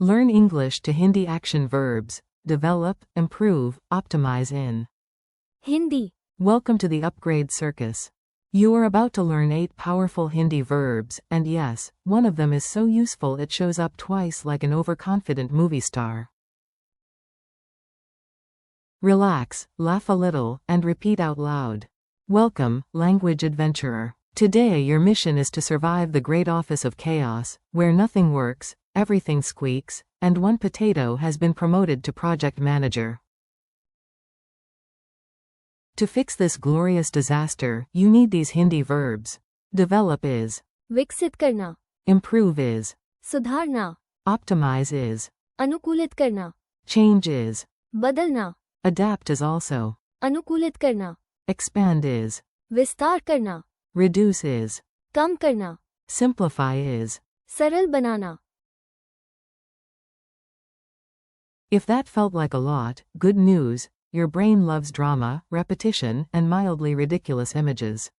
Learn English to Hindi action verbs. Develop, improve, optimize in Hindi. Welcome to the upgrade circus. You are about to learn 8 powerful Hindi verbs, and yes, one of them is so useful it shows up twice like an overconfident movie star. Relax, laugh a little, and repeat out loud. Welcome, language adventurer. Today your mission is to survive the great office of chaos, where nothing works, everything squeaks, and one potato has been promoted to project manager. To fix this glorious disaster, you need these Hindi verbs. Develop is. विकसित करना. Improve is. सुधारना. Optimize is. अनुकूलित करना. Change is. बदलना. Adapt is also. अनुकूलित करना. Expand is. विस्तार करना. Reduce is. कम करना. Simplify is. सरल बनाना. If that felt like a lot, good news. Your brain loves drama, repetition, and mildly ridiculous images.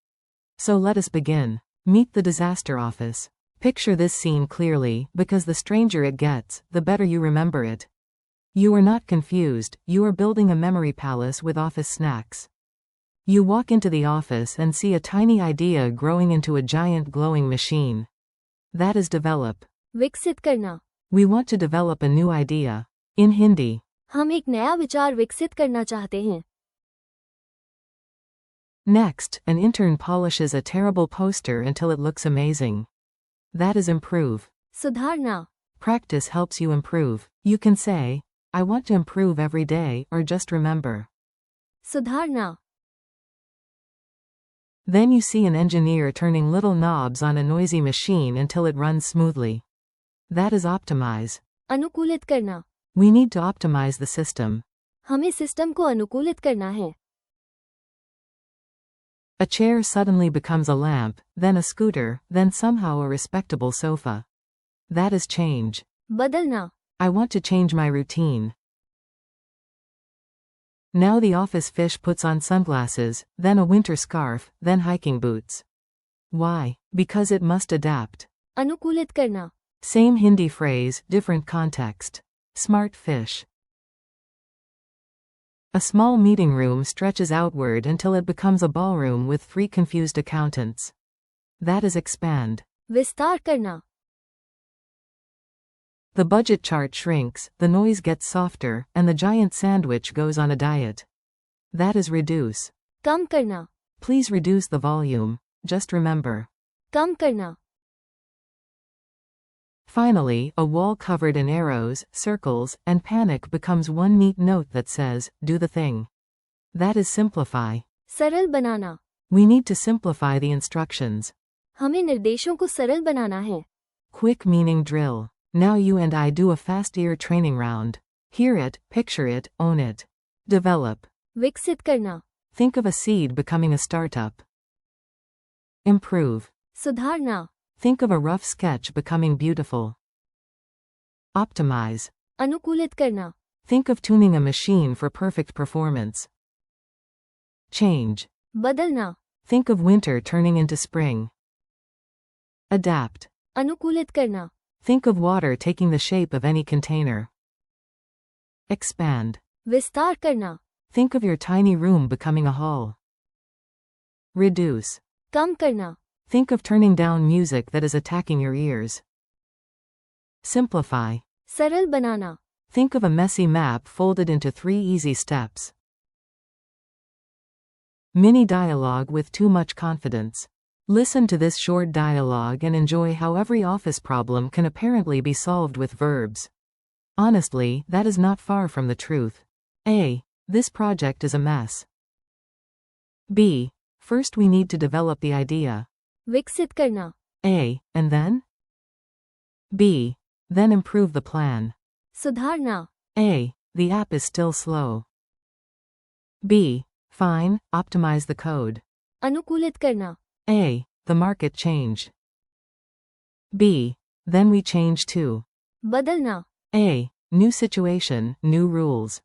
So let us begin. Meet the disaster office. Picture this scene clearly, because the stranger it gets, the better you remember it. You are not confused, you are building a memory palace with office snacks. You walk into the office and see a tiny idea growing into a giant glowing machine. That is develop. विकसित करना. We want to develop a new idea. In Hindi. हम एक नया विचार विकसित करना चाहते हैं. Next, an intern polishes a terrible poster until it looks amazing. That is improve. सुधारना. Practice helps you improve. You can say, I want to improve every day, or just remember. सुधारना. Then you see an engineer turning little knobs on a noisy machine until it runs smoothly. That is optimize. अनुकूलित करना. We need to optimize the system. हमें system को अनुकूलित करना है. A chair suddenly becomes a lamp, then a scooter, then somehow a respectable sofa. That is change. बदलना. I want to change my routine. Now the office fish puts on sunglasses, then a winter scarf, then hiking boots. Why? Because it must adapt. अनुकूलित करना. Same Hindi phrase, different context. Smart fish. A small meeting room stretches outward until it becomes a ballroom with 3 confused accountants. That is expand. विस्तार करना. The budget chart shrinks, the noise gets softer, and the giant sandwich goes on a diet. That is reduce. कम करना. Please reduce the volume. Just remember. कम करना. Finally, a wall covered in arrows, circles, and panic becomes one neat note that says, do the thing. That is simplify. सरल बनाना. We need to simplify the instructions. हमें निर्देशों को सरल बनाना है. Quick meaning drill. Now you and I do a fast ear training round. Hear it, picture it, own it. Develop. विकसित करना. Think of a seed becoming a startup. Improve. सुधारना. Think of a rough sketch becoming beautiful. Optimize. अनुकूलित करना. Think of tuning a machine for perfect performance. Change. बदलना. Think of winter turning into spring. Adapt. अनुकूलित करना. Think of water taking the shape of any container. Expand. विस्तार करना. Think of your tiny room becoming a hall. Reduce. कम करना. Think of turning down music that is attacking your ears. Simplify. सरल बनाना. Think of a messy map folded into 3 easy steps. Mini dialogue with too much confidence. Listen to this short dialogue and enjoy how every office problem can apparently be solved with verbs. Honestly, that is not far from the truth. A. This project is a mess. B. First we need to develop the idea. विकसित करना. A. And then? B. Then improve the plan. सुधारना. A. The app is still slow. B. Fine, optimize the code. अनुकूलित करना. A. The market changed. B. Then we change too. बदलना. A. New situation, new rules.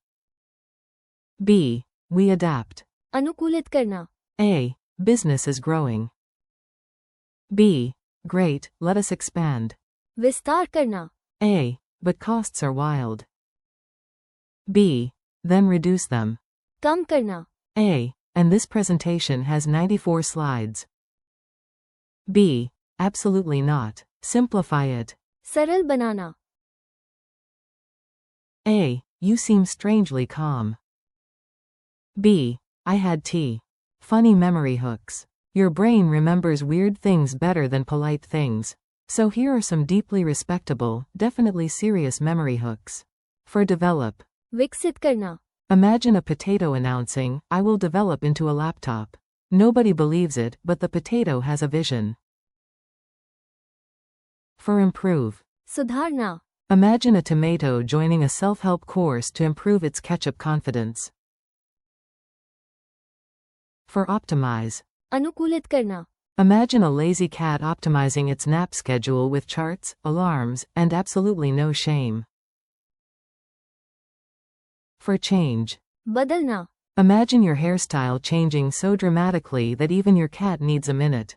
B. We adapt. अनुकूलित करना. A. Business is growing. B. Great, let us expand. विस्तार करना. A. but costs are wild. B. Then reduce them. कम करना. A. And this presentation has 94 slides. B. Absolutely not. Simplify it. सरल बनाना. A. You seem strangely calm. B. I had tea. Funny memory hooks. Your brain remembers weird things better than polite things. So here are some deeply respectable, definitely serious memory hooks. For develop. विकसित करना. Imagine a potato announcing, I will develop into a laptop. Nobody believes it, but the potato has a vision. For improve. सुधारना. Imagine a tomato joining a self-help course to improve its ketchup confidence. For optimize. अनुकूलित करना. Imagine a lazy cat optimizing its nap schedule with charts, alarms, and absolutely no shame. For change. बदलना. Imagine your hairstyle changing so dramatically that even your cat needs a minute.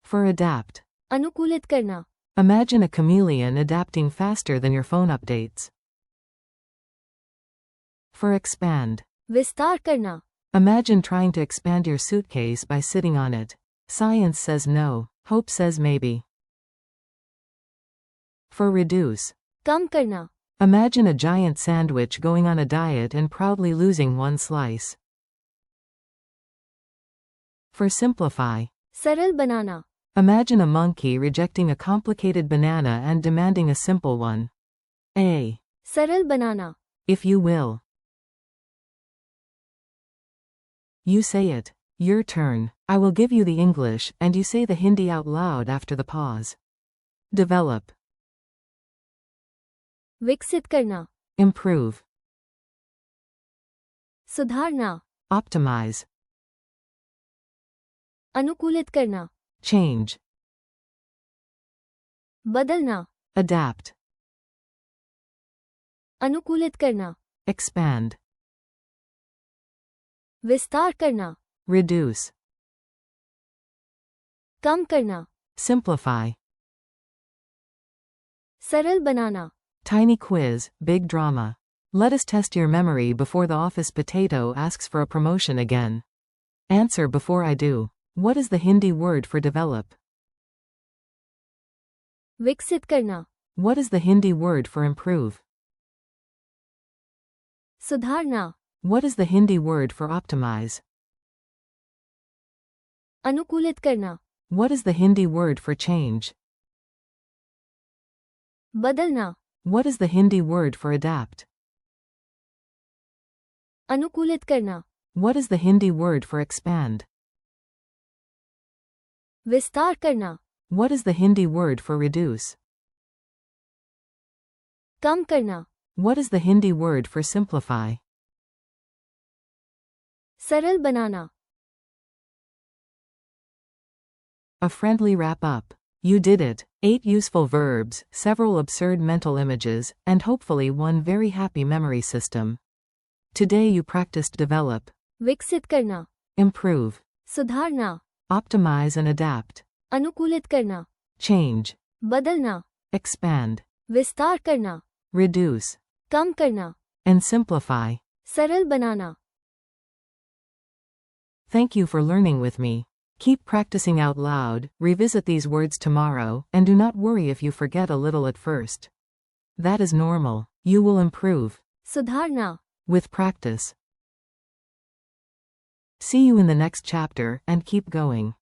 For adapt. अनुकूलित करना. Imagine a chameleon adapting faster than your phone updates. For expand. विस्तार करना. Imagine trying to expand your suitcase by sitting on it. Science says no, hope says maybe. For reduce. कम करना. Imagine a giant sandwich going on a diet and proudly losing one slice. For simplify. सरल बनाना. Imagine a monkey rejecting a complicated banana and demanding a simple one. A. सरल बनाना. If you will. You say it. Your turn. I will give you the English, and you say the Hindi out loud after the pause. Develop. विकसित करना. Improve. सुधारना. Optimize. अनुकूलित करना. Change. बदलना. Adapt. अनुकूलित करना. Expand. विस्तार करना. Reduce. कम करना. Simplify. सरल बनाना. Tiny quiz, big drama. Let us test your memory before the office potato asks for a promotion again. Answer before I do. What is the Hindi word for develop? विकसित करना. What is the Hindi word for improve? सुधारना. What is the Hindi word for optimize? अनुकूलित करना. What is the Hindi word for change? बदलना. What is the Hindi word for adapt? अनुकूलित करना. What is the Hindi word for expand? विस्तार करना. What is the Hindi word for reduce? कम करना. What is the Hindi word for simplify? सरल बनाना. A friendly wrap-up. You did it. 8 useful verbs, several absurd mental images, and hopefully one very happy memory system. Today you practiced develop, विकसित करना. improve, सुधारना. optimize and adapt, अनुकूलित करना. change, बदलना. expand, विस्तार करना. reduce, कम करना. and simplify. सरल बनाना. Thank you for learning with me. Keep practicing out loud, revisit these words tomorrow, and do not worry if you forget a little at first. That is normal. You will improve. सुधारना. With practice. See you in the next chapter, and keep going.